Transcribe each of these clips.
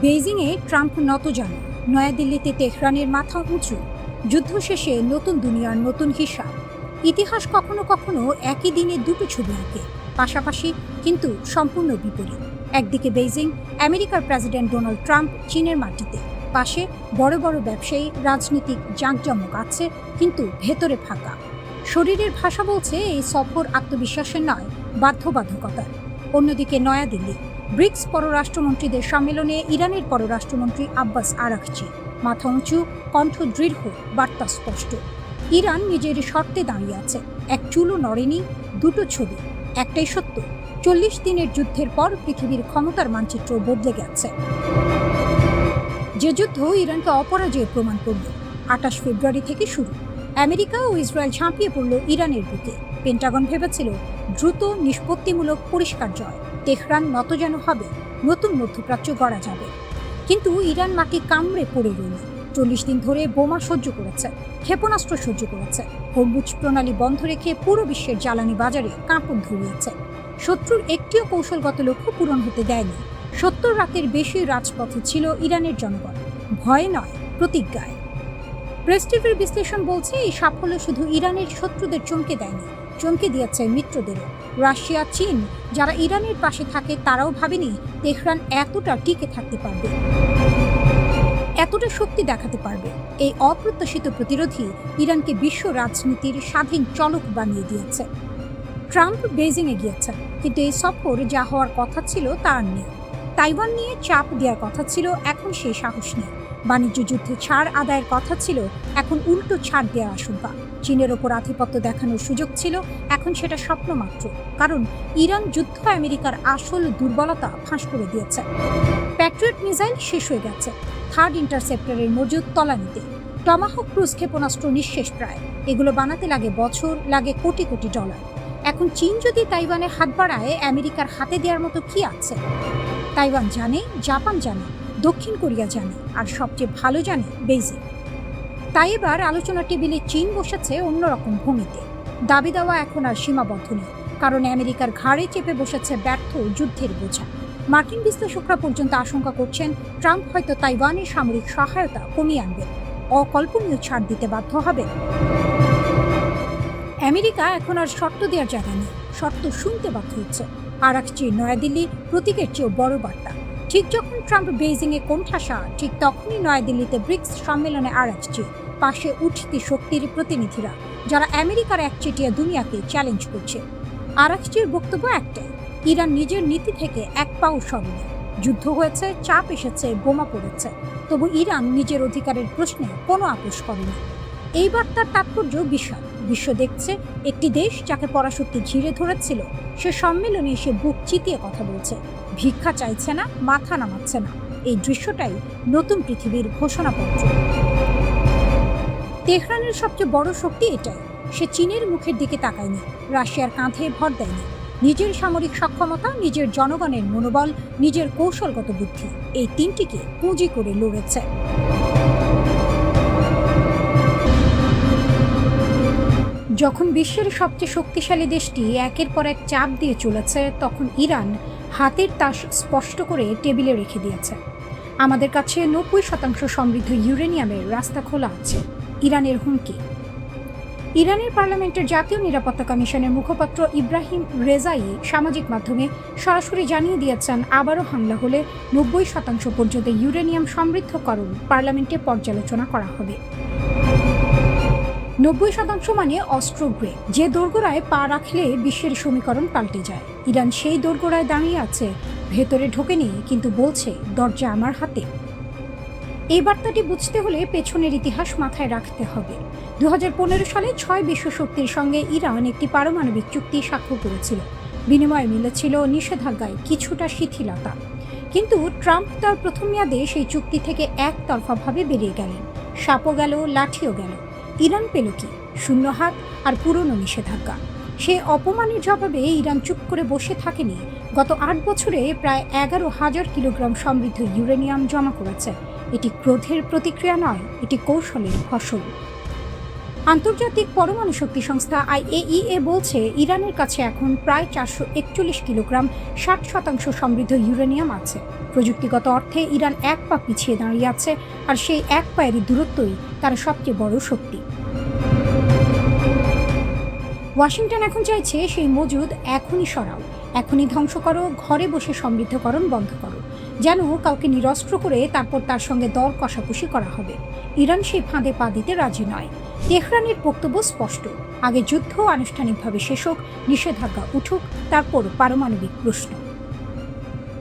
বেইজিংয়ে Trump নতজানু, নয়াদিল্লিতে তেহরানের মাথা উঁচু, যুদ্ধ শেষে নতুন দুনিয়ার নতুন হিসাব। ইতিহাস কখনো কখনো একই দিনে দুটো ছবি আঁকে, পাশাপাশি কিন্তু সম্পূর্ণ বিপরীত। একদিকে বেইজিং, আমেরিকার প্রেসিডেন্ট ডোনাল্ড ট্রাম্প চীনের মাটিতে, পাশে বড় বড় ব্যবসায়ী, রাজনীতিক জাঁকজমক আছে, কিন্তু ভেতরে ফাঁকা। শরীরের ভাষা বলছে এই সফর আত্মবিশ্বাসের নয়, বাধ্যবাধকতার। অন্যদিকে নয়াদিল্লি, ব্রিক্স পররাষ্ট্রমন্ত্রীদের সম্মেলনে ইরানের পররাষ্ট্রমন্ত্রী আব্বাস আরাঘচি, মাথা উঁচু, কণ্ঠ দৃঢ়, বার্তা স্পষ্ট। ইরান নিজের শর্তে দাঁড়িয়ে আছে, এক চুলও নড়েনি। দুটো ছবি, একটাই সত্য, 40 দিনের যুদ্ধের পর পৃথিবীর ক্ষমতার মানচিত্র বদলে গেছে। যে যুদ্ধ ইরানকে অপরাজয় প্রমাণ করল, 28 ফেব্রুয়ারি থেকে শুরু। আমেরিকা ও ইসরায়েল ঝাঁপিয়ে পড়ল ইরানের বুকে। পেন্টাগন ভেবেছিল দ্রুত, নিষ্পত্তিমূলক, পরিষ্কার জয়। তেহরান নতজানু হবে, নতুন মধ্যপ্রাচ্য গড়া যাবে। কিন্তু ইরান মাটি কামড়ে পড়ে রইল। 40 দিন ধরে বোমা সহ্য করেছে, ক্ষেপণাস্ত্র সহ্য করেছে, হরমুজ প্রণালী বন্ধ রেখে পুরো বিশ্বের জ্বালানি বাজারে কাঁপন ধরিয়েছে। শত্রুর একটিও কৌশলগত লক্ষ্য পূরণ হতে দেয়নি। 70 রাতের বেশি রাজপথে ছিল ইরানের জনগণ, ভয়ে নয়, প্রতিজ্ঞায়। প্রেস টিভির বিশ্লেষণ বলছে, এই সাফল্য শুধু ইরানের শত্রুদের চমকে দেয়নি, চমকে দিয়েছে মিত্রদেরও। রাশিয়া, চীন, যারা ইরানের পাশে থাকে, তারাও ভাবেনি তেহরান এতটা টিকে থাকতে পারবে, এতটা শক্তি দেখাতে পারবে। এই অপ্রত্যাশিত প্রতিরোধী ইরানকে বিশ্ব রাজনীতির স্বাধীন চলক বানিয়ে দিয়েছে। ট্রাম্প বেইজিংয়ে গিয়েছেন, কিন্তু এই সফর যা হওয়ার কথা ছিল তা আর নেই। তাইওয়ান নিয়ে চাপ দেওয়ার কথা ছিল, এখন সেই সাহস নেই। বাণিজ্য যুদ্ধে ছাড় আদায়ের কথা ছিল, এখন উল্টো ছাড় দেওয়ার আশঙ্কা। চীনের ওপর আধিপত্য দেখানোর সুযোগ ছিল, এখন সেটা স্বপ্ন মাত্র। কারণ ইরান যুদ্ধ আমেরিকার আসল দুর্বলতা ফাঁস করে দিয়েছে। প্যাট্রিয়ট মিসাইল শেষ হয়ে গেছে, থার্ড ইন্টারসেপ্টরের মজুদ তলানিতে। টমাহক ক্রুজ ক্ষেপণাস্ত্র নিঃশেষ প্রায়। এগুলো বানাতে লাগে বছর, লাগে কোটি কোটি ডলার। এখন চীন যদি তাইওয়ানে হাত বাড়ায়, আমেরিকার হাতে দেওয়ার মতো কি আছে? তাইওয়ান জানে, জাপান জানে, দক্ষিণ কোরিয়া জানে, আর সবচেয়ে ভালো জানে বেইজিং। তাই এবার আলোচনা টেবিলে চীন বসেছে অন্যরকম ভূমিতে। দাবি দেওয়া এখন আর সীমাবদ্ধ নেই, কারণ আমেরিকার ঘাড়ে চেপে বসেছে ব্যর্থ যুদ্ধের বোঝা। মার্কিন বিশ্লেষকরা পর্যন্ত আশঙ্কা করছেন, ট্রাম্প হয়তো তাইওয়ানের সামরিক সহায়তা কমিয়ে আনবে, অকল্পনীয় ছাড় দিতে বাধ্য হবে। আমেরিকা এখন আর শর্ত দেওয়ার জায়গা নেই, শর্ত শুনতে বাধ্য হচ্ছে। আরাঘচি, নয়াদিল্লি, প্রতীকের চেয়েও বড় বার্তা। ঠিক যখন ট্রাম্প বেইজিংয়ে কোণঠাসা, ঠিক তখনই নয়াদিল্লিতে ব্রিক্স সম্মেলনে আরাঘচি, পাশে উঠতি শক্তির প্রতিনিধিরা, যারা আমেরিকার একচেটিয়া দুনিয়াকে চ্যালেঞ্জ করছে। আরাঘচির বক্তব্য একটাই, ইরান নিজের নীতি থেকে এক পাও সরেনি। যুদ্ধ হয়েছে, চাপ এসেছে, বোমা পড়েছে, তবু ইরান নিজের অধিকারের প্রশ্নে কোনো আপোষ করেনি। এই বার্তার তাৎপর্য বিশাল। বিশ্ব দেখছে, একটি দেশ যাকে পরাশক্তি ঘিরে ধরেছিল, সে সম্মেলনে এসে বুক চিতিয়ে কথা বলছে, ভিক্ষা চাইছে না, মাথা নামাচ্ছে না। এই দৃশ্যটাই নতুন পৃথিবীর ঘোষণাপত্র। তেহরানের সবচেয়ে বড় শক্তি এটাই, সে চীনের মুখের দিকে তাকায়নি, রাশিয়ার কাঁধে ভর দেয়নি। নিজের সামরিক সক্ষমতা, নিজের জনগণের মনোবল, নিজের কৌশলগত বুদ্ধি, এই তিনটিকে পুঁজি করে লড়েছে। যখন বিশ্বের সবচেয়ে শক্তিশালী দেশটি একের পর এক চাপ দিয়ে চলেছে, তখন ইরান হাতের তাস স্পষ্ট করে টেবিলে রেখে দিয়েছে। আমাদের কাছে 90% সমৃদ্ধ ইউরেনিয়ামের রাস্তা খোলা আছে, ইরানের হুমকি। ইরানের পার্লামেন্টের জাতীয় নিরাপত্তা কমিশনের মুখপাত্র ইব্রাহিম রেজাই সামাজিক মাধ্যমে সরাসরি জানিয়ে দিয়েছেন, আবারও হামলা হলে 90% পর্যন্ত ইউরেনিয়াম সমৃদ্ধকরণ পার্লামেন্টে পর্যালোচনা করা হবে। 90% মানে অস্ত্রগ্রে, যে দোরগোড়ায় পা রাখলে বিশ্বের সমীকরণ পাল্টে যায়। ইরান সেই দোরগোড়ায় দাঁড়িয়ে আছে, ভেতরে ঢোকেনি, কিন্তু বলছে দরজা আমার হাতে। এই বার্তাটি বুঝতে হলে পেছনের ইতিহাস মাথায় রাখতে হবে। 2015 সালে 6 বিশ্বশক্তির সঙ্গে ইরান একটি পারমাণবিক চুক্তি স্বাক্ষর করেছিল। বিনিময়ে মিলেছিল নিষেধাজ্ঞায় কিছুটা শিথিলতা। কিন্তু ট্রাম্প তার প্রথম মেয়াদে সেই চুক্তি থেকে একতরফাভাবে বেরিয়ে গেলেন। সাপও গেল, লাঠিও গেল। ইরান পেল কি? শূন্য হাত আর পুরনো নিষেধাজ্ঞা। সে অপমানের জবাবে ইরান চুপ করে বসে থাকেনি। গত 8 বছরে প্রায় 11,000 কিলোগ্রাম সমৃদ্ধ ইউরেনিয়াম জমা করেছে। এটি ক্রোধের প্রতিক্রিয়া নয়, এটি কৌশলের ফসল। আন্তর্জাতিক পরমাণু শক্তি সংস্থা IAEA বলছে ইরানের কাছে এখন প্রায় 441 কিলোগ্রাম 60% সমৃদ্ধ ইউরেনিয়াম আছে। প্রযুক্তিগত অর্থে ইরান এক পা পিছিয়ে দাঁড়িয়ে আছে, আর সেই এক পায়েরই দূরত্বই তার সবচেয়ে বড় শক্তি। ওয়াশিংটন এখন চাইছে সেই মজুদ এখনই সরাও, এখনই ধ্বংস করো, ঘরে বসে সমৃদ্ধকরণ বন্ধ করো, যেন কাউকে নিরস্ত্র করে তারপর তার সঙ্গে দর কষাকষি করা হবে। ইরান সেই ফাঁদে পা দিতে রাজি নয়। তেহরানের বক্তব্য স্পষ্ট, আগে যুদ্ধ আনুষ্ঠানিকভাবে শেষ হোক, নিষেধাজ্ঞা উঠুক, তারপর পারমাণবিক প্রশ্ন।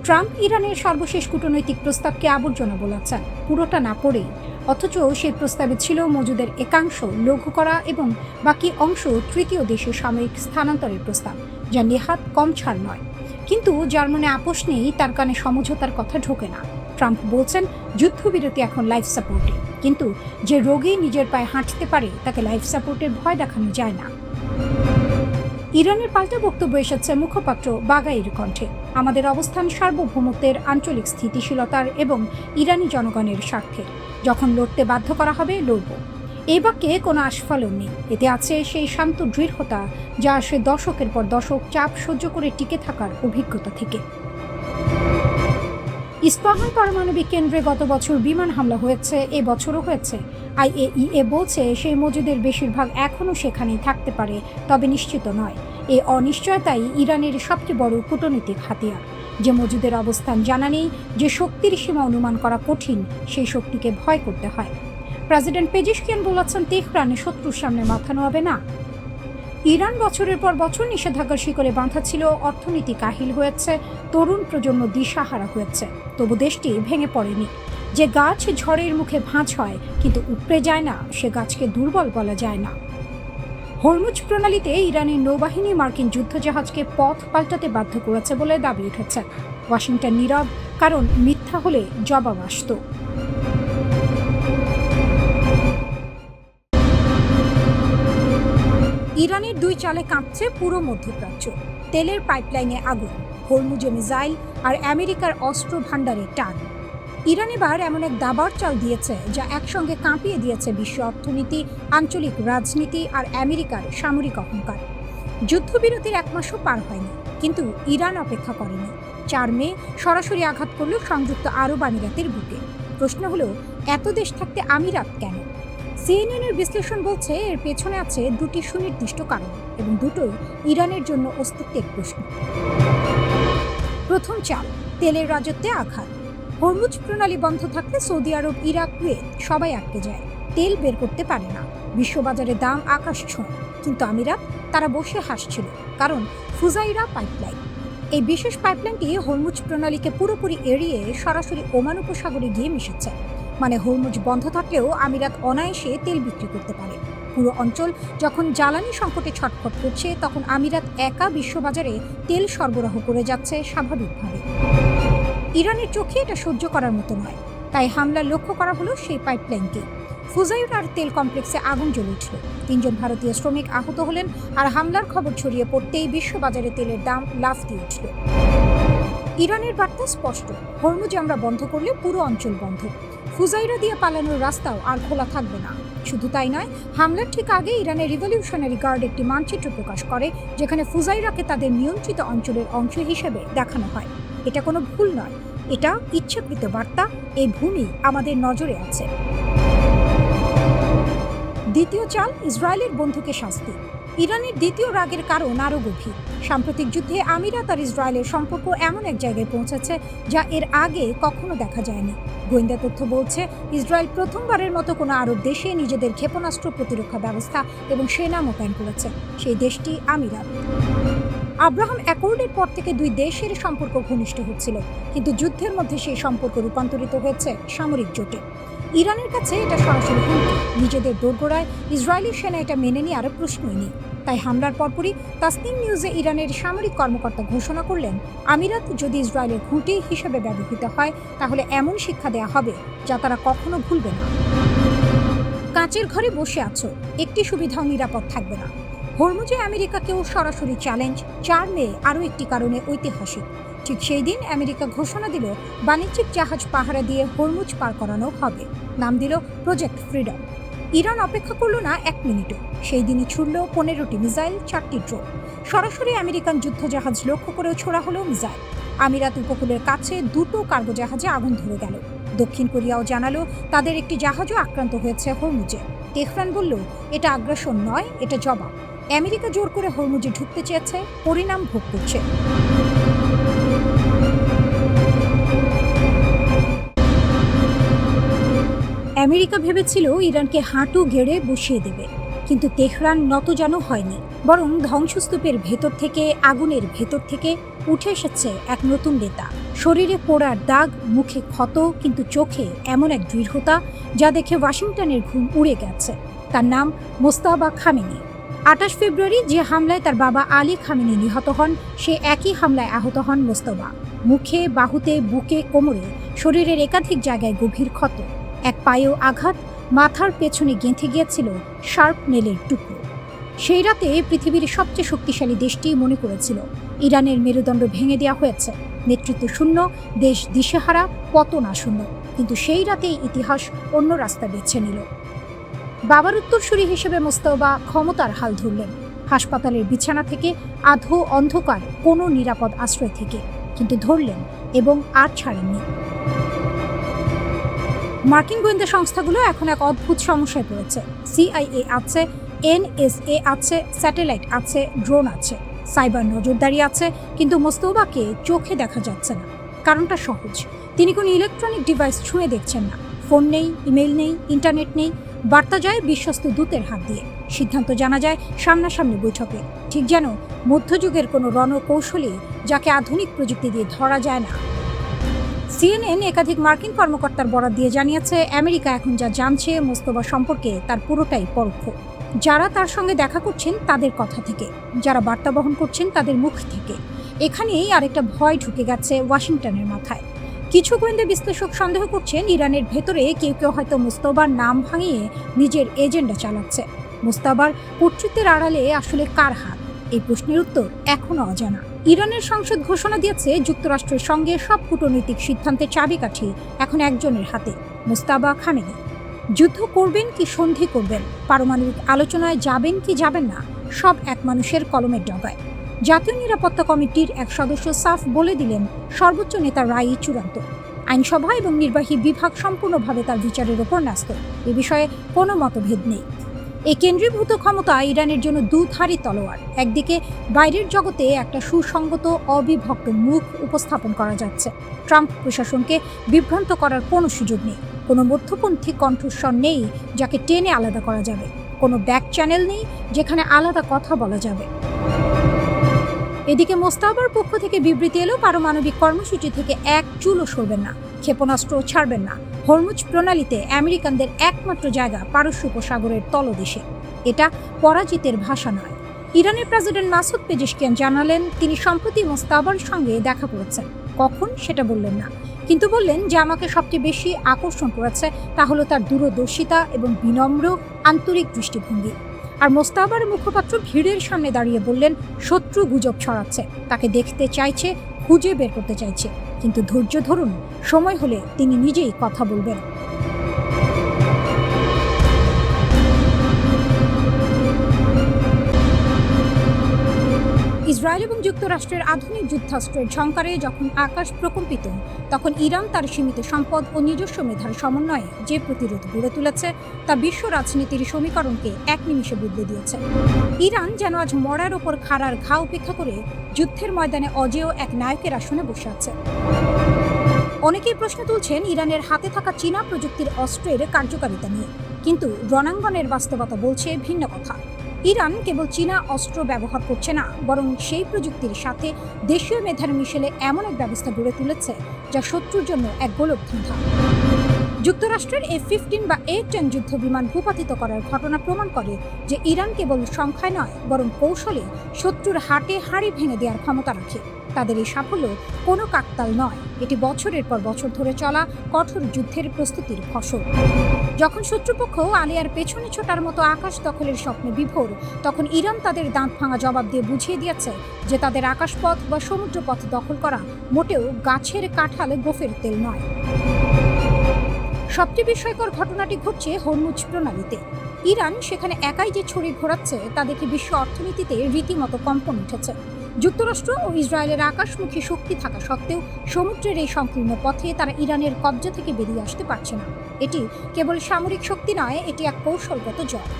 ট্রাম্প ইরানের সর্বশেষ কূটনৈতিক প্রস্তাবকে আবর্জনা বলেছেন, পুরোটা না পড়েই। অথচ সেই প্রস্তাবে ছিল মজুদের একাংশ লঘু করা এবং বাকি অংশ তৃতীয় দেশে সাময়িক স্থানান্তরের প্রস্তাব, যা নেহাত কম ছাড় নয়। কিন্তু যার মনে আপোষ নেই তার কানে সমঝোতার কথা ঢোকে না। ট্রাম্প বলছেন যুদ্ধবিরতি এখন লাইফ সাপোর্টে, কিন্তু যে রোগী নিজের পায়ে হাঁটতে পারে তাকে লাইফ সাপোর্টের ভয় দেখানো যায় না। ইরানের পাল্টা বক্তব্য এসেছে মুখপাত্র বাগাইর কণ্ঠে, আমাদের অবস্থান সার্বভৌমত্বের, আঞ্চলিক স্থিতিশীলতার এবং ইরানি জনগণের স্বার্থে। যখন লড়তে বাধ্য করা হবে লড়ব। এই বাক্যে কোনো আস্ফালন নেই, এতে আছে সেই শান্ত দৃঢ়তা যা আসে দশকের পর দশক চাপ সহ্য করে টিকে থাকার অভিজ্ঞতা থেকে। ইস্পাহান পারমাণবিক কেন্দ্রে গত বছর বিমান হামলা হয়েছে, এবছরও হয়েছে। IAEA বলছে সেই মজুদের বেশিরভাগ এখনও সেখানেই থাকতে পারে, তবে নিশ্চিত নয়। এই অনিশ্চয়তাই ইরানের সবচেয়ে বড় কূটনৈতিক হাতিয়ার। যে মজুদের অবস্থান জানা নেই, যে শক্তির সীমা অনুমান করা কঠিন, সেই শক্তিকে ভয় করতে হয়। প্রেসিডেন্ট পেজিশকিয়ান বলেছেন তেহরানে শত্রুর সামনে মাথা নোয়াবে না। ইরান বছরের পর বছর নিষেধাজ্ঞার শিকলে বাঁধা ছিল, অর্থনীতি কাহিল হয়েছে, তরুণ প্রজন্ম দিশাহারা হয়েছে, তবু দেশটি ভেঙে পড়েনি। যে গাছ ঝড়ের মুখে ভাঁজ হয় কিন্তু উপড়ে যায় না, সে গাছকে দুর্বল বলা যায় না। হরমুজ প্রণালীতে ইরানের নৌবাহিনী মার্কিন যুদ্ধজাহাজকে পথ পাল্টাতে বাধ্য করেছে বলে দাবি উঠেছে। ওয়াশিংটন নীরব, কারণ মিথ্যা হলে জবাব আসত। ইরানের দুই চালে কাঁপছে পুরো মধ্যপ্রাচ্য। তেলের পাইপলাইনে আগুন, হরমুজে মিসাইল আর আমেরিকার অস্ত্র ভাণ্ডারে টান। ইরান এবার এমন এক দাবার চাল দিয়েছে যা একসঙ্গে কাঁপিয়ে দিয়েছে বিশ্ব অর্থনীতি, আঞ্চলিক রাজনীতি আর আমেরিকার সামরিক অহংকার। যুদ্ধবিরতির এক মাসও পার হয়নি, কিন্তু ইরান অপেক্ষা করেনি। 4 মে সরাসরি আঘাত করল সংযুক্ত আরব আমিরাতের বুকে। প্রশ্ন হলো, এত দেশ থাকতে আমিরাত কেন? CNN-এর বিশ্লেষণ বলছে এর পেছনে আছে দুটি সুনির্দিষ্ট কারণ, এবং দুটোই ইরানের জন্য অস্তিত্বের প্রশ্ন। প্রথম চাল, তেলের রাজত্বে আঘাত। হরমুজ প্রণালী বন্ধ থাকলে সৌদি আরব, ইরাক, কুয়েত সবাই আটকে যায়, তেল বের করতে পারে না, বিশ্ববাজারে দাম আকাশ ছোঁয়। কিন্তু আমিরাত, তারা বসে হাসছিল, কারণ ফুজাইরা পাইপলাইন। এই বিশেষ পাইপলাইনটি হরমুজ প্রণালীকে পুরোপুরি এড়িয়ে সরাসরি ওমান উপসাগরে গিয়ে মিশেছে। মানে হরমুজ বন্ধ থাকলেও আমিরাত অনায়াসে তেল বিক্রি করতে পারে। পুরো অঞ্চল যখন জ্বালানি সংকটে ছটফট করছে, তখন আমিরাত একা বিশ্ববাজারে তেল সরবরাহ করে যাচ্ছে স্বাভাবিকভাবে। ইরানের চোখে এটা সহ্য করার মতো নয়, তাই হামলা লক্ষ্য করা হলো সেই পাইপলাইনকে। ফুজাইরার তেল কমপ্লেক্সে আগুন জ্বলে উঠল, 3 জন ভারতীয় শ্রমিক আহত হলেন, আর হামলার খবর ছড়িয়ে পড়তেই বিশ্ববাজারে তেলের দাম লাফ দিয়ে উঠল। ইরানের বার্তা স্পষ্ট, হরমুজ আমরা বন্ধ করলে পুরো অঞ্চল বন্ধ। ফুজাইরা দিয়ে পালানোর রাস্তাও আর খোলা থাকবে না। শুধু তাই নয়, হামলার ঠিক আগে ইরানের রিভলিউশনারি গার্ড একটি মানচিত্র প্রকাশ করে, যেখানে ফুজাইরাকে তাদের নিয়ন্ত্রিত অঞ্চলের অংশ হিসেবে দেখানো হয়। এটা কোনো ভুল নয়, এটা ইচ্ছাকৃত বার্তা, এই ভূমি আমাদের নজরে আছে। দ্বিতীয় চাল, ইসরায়েলের বন্ধুকে শাস্তি। ইরানের দ্বিতীয় রাগের কারণ আরও গভীর। সাম্প্রতিক যুদ্ধে আমিরাত আর ইসরায়েলের সম্পর্ক এমন এক জায়গায় পৌঁছেছে যা এর আগে কখনো দেখা যায়নি। গোয়েন্দা তথ্য বলছে, ইসরায়েল প্রথমবারের মতো কোনো আরব দেশে নিজেদের ক্ষেপণাস্ত্র প্রতিরক্ষা ব্যবস্থা এবং সেনা মোতায়েন করেছে। সেই দেশটি আমিরাত। আব্রাহাম অ্যাকর্ডের পর থেকে দুই দেশের সম্পর্ক ঘনিষ্ঠ হচ্ছিল, কিন্তু যুদ্ধের মধ্যে সেই সম্পর্ক রূপান্তরিত হয়েছে সামরিক জোটে। ইরানের কাছে এটা সরাসরি হুমকি, নিজেদের দোরগোড়ায় ইসরায়েলি সেনা এটা মেনে নিয়ে আরও প্রশ্নই নেই। তাই হামলার পরপরই তাসনিম নিউজে ইরানের সামরিক কর্মকর্তা ঘোষণা করলেন, আমিরাত যদি ইসরায়েলের ঘুঁটি হিসেবে ব্যবহৃত হয়, তাহলে এমন শিক্ষা দেয়া হবে যা তারা কখনো ভুলবে না। কাঁচের ঘরে বসে আছো, একটি সুবিধাও নিরাপদ থাকবে না। হরমুজে আমেরিকাকেও সরাসরি চ্যালেঞ্জ, 4 মে আরও একটি কারণে ঐতিহাসিক। ঠিক সেই দিন আমেরিকা ঘোষণা দিল বাণিজ্যিক জাহাজ পাহারা দিয়ে হরমুজ পার করানো হবে। নাম দিল প্রজেক্ট ফ্রিডম। ইরান অপেক্ষা করল না 1 মিনিটও। সেই দিনই ছুড়ল 15টি মিসাইল, 4টি ড্রোন। সরাসরি আমেরিকান যুদ্ধজাহাজ লক্ষ্য করেও ছোড়া হলো মিসাইল। আমিরাত উপকূলের কাছে 2টো কার্গো জাহাজে আগুন ধরে গেল। দক্ষিণ কোরিয়াও জানালো তাদের একটি জাহাজও আক্রান্ত হয়েছে হরমুজে। তেহরান বলল এটা আগ্রাসন নয়, এটা জবাব। আমেরিকা জোর করে হরমুজে ঢুকতে চেয়েছে, পরিণাম ভোগ করছে। আমেরিকা ভেবেছিল ইরানকে হাঁটু গেড়ে বসিয়ে দেবে, কিন্তু তেহরান নতজানু হয়নি, বরং ধ্বংসস্তূপের ভেতর থেকে, আগুনের ভেতর থেকে উঠে এসেছে এক নতুন নেতা। শরীরে পোড়ার দাগ, মুখে ক্ষত, কিন্তু চোখে এমন এক দৃঢ়তা যা দেখে ওয়াশিংটনের ঘুম উড়ে গেছে। তার নাম মোস্তাবা খামেনি। 28 ফেব্রুয়ারি যে হামলায় তার বাবা আলী খামেনি নিহত হন, সে একই হামলায় আহত হন মোস্তফা। মুখে, বাহুতে, বুকে, কোমরে, শরীরের একাধিক জায়গায় গভীর ক্ষত। এক পায়েও আঘাত, মাথার পেছনে গেঁথে গিয়েছিল শার্প নেলের টুকরো। সেই রাতে পৃথিবীর সবচেয়ে শক্তিশালী দেশটি মনে করেছিল ইরানের মেরুদণ্ড ভেঙে দেওয়া হয়েছে। নেতৃত্ব শূন্য, দেশ দিশেহারা, পতন আসন্ন। কিন্তু সেই রাতেই ইতিহাস অন্য রাস্তা বেছে নিল। বাবার উত্তরসূরি হিসেবে মোস্তফা ক্ষমতার হাল ধরলেন, হাসপাতালের বিছানা থেকে, আধো অন্ধকার কোনো নিরাপদ আশ্রয় থেকে, কিন্তু ধরলেন এবং আর ছাড়েননি। মার্কিন গোয়েন্দা সংস্থাগুলো এখন এক অদ্ভুত সমস্যায় পড়েছে। CIA আছে, NSA আছে, স্যাটেলাইট আছে, ড্রোন আছে, সাইবার নজরদারি আছে, কিন্তু মোস্তফাকে চোখে দেখা যাচ্ছে না। কারণটা সহজ, তিনি কোনো ইলেকট্রনিক ডিভাইস ছুঁয়ে দেখছেন না। ফোন নেই, ইমেল নেই, ইন্টারনেট নেই। বার্তা যায় বিশ্বস্ত দূতের হাত দিয়ে, সিদ্ধান্ত জানা যায় সামনাসামনি বৈঠকে, ঠিক যেন মধ্যযুগের কোনো রণকৌশলী যাকে আধুনিক প্রযুক্তি দিয়ে ধরা যায় না। CNN একাধিক মার্কিন কর্মকর্তার বরাত দিয়ে জানিয়েছে, আমেরিকা এখন যা জানছে মোস্তফা সম্পর্কে তার পুরোটাই পরোক্ষ। যারা তার সঙ্গে দেখা করছেন তাদের কথা থেকে, যারা বার্তা বহন করছেন তাদের মুখ থেকে। এখানেই আরেকটা ভয় ঢুকে গেছে ওয়াশিংটনের মাথায়। কিছু গোয়েন্দা বিশ্লেষক সন্দেহ করছেন ইরানের ভেতরে কেউ কেউ হয়তো মোস্তফার নাম ভাঙিয়ে নিজের এজেন্ডা চালাচ্ছে। মোস্তফার কর্তৃত্বের আড়ালে আসলে কার হাত? এই প্রশ্নের উত্তর এখনো অজানা। ইরানের সংসদ ঘোষণা দিয়েছে যুক্তরাষ্ট্রের সঙ্গে সব কূটনৈতিক সিদ্ধান্তের চাবিকাঠি এখন একজনের হাতে, মোস্তাবা খামেনি। যুদ্ধ করবেন কি সন্ধি করবেন, পারমাণবিক আলোচনায় যাবেন কি যাবেন না, সব এক মানুষের কলমের ডগায়। জাতীয় নিরাপত্তা কমিটির এক সদস্য সাফ বলে দিলেন, সর্বোচ্চ নেতার রায়ই চূড়ান্ত। আইনসভা এবং নির্বাহী বিভাগ সম্পূর্ণভাবে তার বিচারের ওপর ন্যস্ত। এ বিষয়ে কোনো মতভেদ নেই। এই কেন্দ্রীভূত ক্ষমতা ইরানের জন্য দুধারী তলোয়ার। একদিকে বাইরের জগতে একটা সুসংগত, অবিভক্ত মুখ উপস্থাপন করা যাচ্ছে। ট্রাম্প প্রশাসনকে বিভ্রান্ত করার কোনো সুযোগ নেই। কোনো মধ্যপন্থী কণ্ঠস্বর নেই যাকে টেনে আলাদা করা যাবে। কোনো ব্যাক চ্যানেল নেই যেখানে আলাদা কথা বলা যাবে। এদিকে মোস্তাবার পক্ষ থেকে বিবৃতি এলো, পারমাণবিক কর্মসূচি থেকে এক চুলও সরবেন না, ক্ষেপণাস্ত্র ছাড়বেন না। হরমুজ প্রণালীতে আমেরিকানদের একমাত্র জায়গা পারস্য উপসাগরের তলদেশে। এটা পরাজিতের ভাষা নয়। ইরানের প্রেসিডেন্ট মাসুদ পেজেশকিয়ান জানালেন, তিনি সম্প্রতি মোস্তাবার সঙ্গে দেখা করেছেন। কখন সেটা বললেন না, কিন্তু বললেন যে আমাকে সবচেয়ে বেশি আকর্ষণ করেছে তা হলো তার দূরদর্শিতা এবং বিনম্র, আন্তরিক দৃষ্টিভঙ্গি। আর মোস্তাবার মুখপাত্র ভিড়ের সামনে দাঁড়িয়ে বললেন, শত্রু গুজব ছড়াচ্ছে, তাকে দেখতে চাইছে, খুঁজে বের করতে চাইছে, কিন্তু ধৈর্য ধরুন, সময় হলে তিনি নিজেই কথা বলবেন। ইসরায়েল এবং যুক্তরাষ্ট্রের আধুনিক যুদ্ধাস্ত্রের ঝংকারে যখন আকাশ প্রকম্পিত, তখন ইরান তার সীমিত সম্পদ ও নিজস্ব মেধার সমন্বয়ে যে প্রতিরোধ গড়ে তুলেছে তা বিশ্ব রাজনীতির সমীকরণকে এক নিমিষে বদলে দিয়েছে। ইরান যেন আজ মরার ওপর খাড়ার ঘা উপেক্ষা করে যুদ্ধের ময়দানে অজেয় এক নায়কের আসনে বসে আছে। অনেকেই প্রশ্ন তুলছেন ইরানের হাতে থাকা চীনা প্রযুক্তির অস্ত্রের কার্যকারিতা নিয়ে, কিন্তু রণাঙ্গনের বাস্তবতা বলছে ভিন্ন কথা। ইরান কেবল চীনা অস্ত্র ব্যবহার করছে না, বরং সেই প্রযুক্তির সাথে দেশীয় মেধার মিশেলে এমন এক ব্যবস্থা গড়ে তুলেছে যা শত্রুর জন্য এক গোলকধাঁধা। যুক্তরাষ্ট্রের F-15 বা A-10 যুদ্ধ বিমান ভূপাতিত করার ঘটনা প্রমাণ করে যে ইরান কেবল সংখ্যায় নয়, বরং কৌশলে শত্রুর হাটে হাড়ি ভেঙে দেওয়ার ক্ষমতা রাখে। তাদের এই সাফল্য কোনো কাকতাল নয়, এটি বছরের পর বছর ধরে চলা কঠোর যুদ্ধের প্রস্তুতির ফসল। যখন শত্রুপক্ষ আলিয়ার পেছনে ছোটার মতো আকাশ দখলের স্বপ্নে বিভোর, তখন ইরান তাদের দাঁত ভাঙা জবাব দিয়ে বুঝিয়ে দিয়েছে যে তাদের আকাশপথ বা সমুদ্রপথ দখল করা মোটেও গাছের কাঁঠাল গোফের তেল নয়। সবচেয়ে বিস্ময়কর ঘটনাটি ঘটছে হরমুজ প্রণালীতে। ইরান সেখানে একাই যে ছড়ি ঘোরাচ্ছে তা দেখে বিশ্ব অর্থনীতিতে রীতিমতো কম্পন উঠেছে। যুক্তরাষ্ট্র ও ইসরায়েলের আকাশমুখী শক্তি থাকা সত্ত্বেও সমুদ্রের এই সংকীর্ণ পথে তারা ইরানের কবজা থেকে বেরিয়ে আসতে পারছে না। এটি কেবল সামরিক শক্তি নয়, এটি এক কৌশলগত জয়।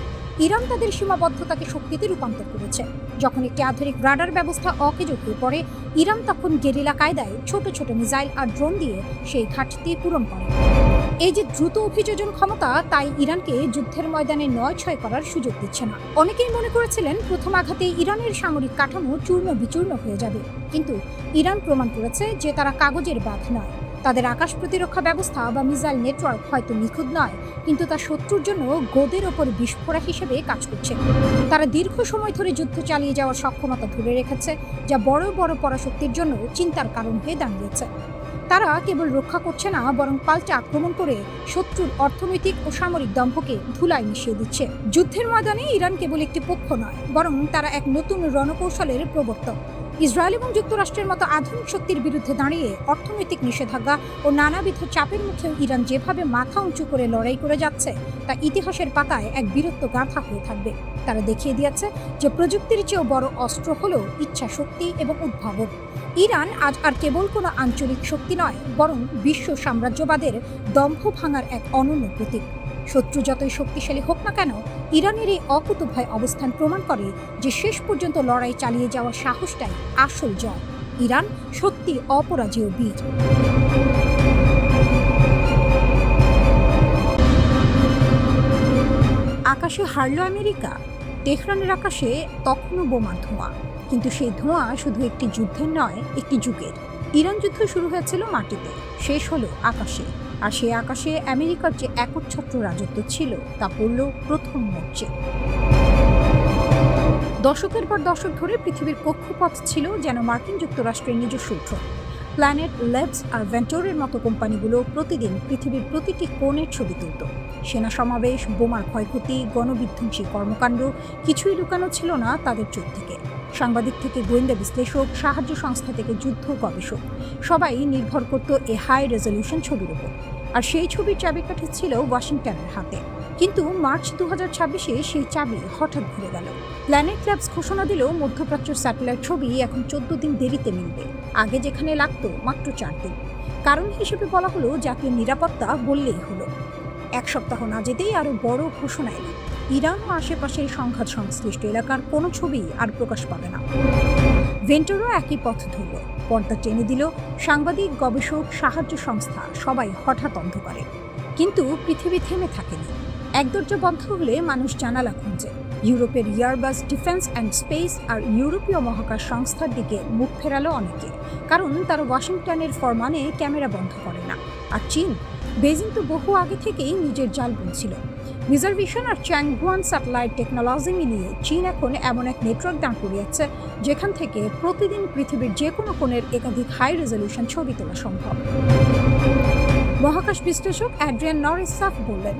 ইরান তাদের সীমাবদ্ধতাকে শক্তিতে রূপান্তর করেছে। যখন একটি আধুনিক রাডার ব্যবস্থা অকেজো হয়ে পড়ে, ইরান তখন গেরিলা কায়দায় ছোট ছোট মিসাইল আর ড্রোন দিয়ে সেই ঘাটতি পূরণ করে। এই যে দ্রুত অভিযোজন ক্ষমতা, তাই ইরানকে যুদ্ধের ময়দানে নয়-ছয় করার সুযোগ দিচ্ছে না। অনেকেই মনে করেছিলেন প্রথম আঘাতে ইরানের সামরিক কাঠামো চূর্ণ বিচূর্ণ হয়ে যাবে, কিন্তু ইরান প্রমাণ করেছে যে তারা কাগজের বাঘ নয়। তাদের আকাশ প্রতিরক্ষা ব্যবস্থা বা মিসাইল নেটওয়ার্ক হয়তো নিখুঁত নয়, কিন্তু তা শত্রুর জন্য গোদের ওপর বিস্ফোরক হিসেবে কাজ করছে। তারা দীর্ঘ সময় ধরে যুদ্ধ চালিয়ে যাওয়ার সক্ষমতা ধরে রেখেছে, যা বড় বড় পরাশক্তির জন্য চিন্তার কারণ হয়ে দাঁড়িয়েছে। তারা কেবল রক্ষা করছে না, বরং পাল্টা আক্রমণ করে শত্রুর অর্থনৈতিক ও সামরিক দম্ভকে ধুলায় মিশিয়ে দিচ্ছে। যুদ্ধের ময়দানে ইরান কেবল একটি পক্ষ নয়, বরং তারা এক নতুন রণকৌশলের প্রবর্তক। ইসরায়েল এবং যুক্তরাষ্ট্রের মতো আধুনিক শক্তির বিরুদ্ধে দাঁড়িয়ে অর্থনৈতিক নিষেধাজ্ঞা ও নানাবিধ চাপের মুখেও ইরান যেভাবে মাথা উঁচু করে লড়াই করে যাচ্ছে, তা ইতিহাসের পাতায় এক বীরত্ব গাথা হয়ে থাকবে। তারা দেখিয়ে দিয়েছে যে প্রযুক্তির চেয়েও বড় অস্ত্র হলো ইচ্ছা শক্তি এবং উদ্ভাবন। ইরান আজ আর কেবল কোনো আঞ্চলিক শক্তি নয়, বরং বিশ্ব সাম্রাজ্যবাদের দম্ভ ভাঙার এক অনন্য প্রতীক। শত্রু যতই শক্তিশালী হোক না কেন, ইরানের এই অকুতোভয় অবস্থান প্রমাণ করে যে শেষ পর্যন্ত লড়াই চালিয়ে যাওয়ার সাহসটাই আসল জয়। ইরান সত্যি অপরাজেয় বীর। আকাশে হারল আমেরিকা। তেহরানের আকাশে তখনও বোমার ধোঁয়া, কিন্তু সেই ধোঁয়া শুধু একটি যুদ্ধের নয়, একটি যুগের। ইরান যুদ্ধ শুরু হয়েছিল মাটিতে, শেষ হলো আকাশে। আর সেই আকাশে আমেরিকার যে একচ্ছত্র রাজত্ব ছিল, তা পড়ল প্রথম মরচে। দশকের পর দশক ধরে পৃথিবীর কক্ষপথ ছিল যেন মার্কিন যুক্তরাষ্ট্রের নিজস্ব উঠোন। প্ল্যানেট ল্যাবস আর ভেন্টোরের মতো কোম্পানিগুলো প্রতিদিন পৃথিবীর প্রতিটি কোণের ছবি তুলত। সেনা সমাবেশ, বোমার ক্ষয়ক্ষতি, গণবিধ্বংসী কর্মকাণ্ড, কিছুই লুকানো ছিল না তাদের চোখ থেকে। সাংবাদিক থেকে গোয়েন্দা বিশ্লেষক, সাহায্য সংস্থা থেকে যুদ্ধ গবেষক, সবাই নির্ভর করত এ হাই রেজলিউশন ছবির উপর। আর সেই ছবির চাবিকাঠি ছিল ওয়াশিংটনের হাতে। কিন্তু মার্চ 2026-এ সেই চাবি হঠাৎ ঘুরে গেল। প্ল্যানেট ল্যাবস ঘোষণা দিল মধ্যপ্রাচ্যের স্যাটেলাইট ছবি এখন 14 দিন দেরিতে মিলবে। আগে যেখানে লাগতো মাত্র 4 দিন। কারণ হিসেবে বলা হলো জাতীয় নিরাপত্তা, বললেই হলো। এক সপ্তাহ না যেতেই আরও বড় ঘোষণা এলো, ইরান ও আশেপাশের সংঘাত সংশ্লিষ্ট এলাকার কোনো ছবি আর প্রকাশ পাবে না। ভেন্টোরও একই পথ ধরল, পর্দা টেনে দিল। সাংবাদিক, গবেষক, সাহায্য সংস্থা সবাই হঠাৎ অন্ধকারে। কিন্তু পৃথিবী থেমে থাকেনি। এক দরজা বন্ধ হলে মানুষ জানালা খুঁজে। ইউরোপের ইয়ারবাস ডিফেন্স অ্যান্ড স্পেস আর ইউরোপীয় মহাকাশ সংস্থার দিকে মুখ ফেরালো অনেকে, কারণ তারা ওয়াশিংটনের ফরমানে ক্যামেরা বন্ধ করে না। আর চীন, বেজিং তো বহু আগে থেকেই নিজের জাল বুনছিল। রিজার্ভেশন আর চ্যাংগুয়ান স্যাটেলাইট টেকনোলজি মিলিয়ে চীন এখন এমন এক নেটওয়ার্ক দাঁড় করিয়েছে যেখান থেকে প্রতিদিন পৃথিবীর যে কোনো কোণের একাধিক হাই রেজলিউশন ছবি তোলা সম্ভব। মহাকাশ বিশ্লেষক অ্যাড্রিয়ান নরিসাফ বললেন,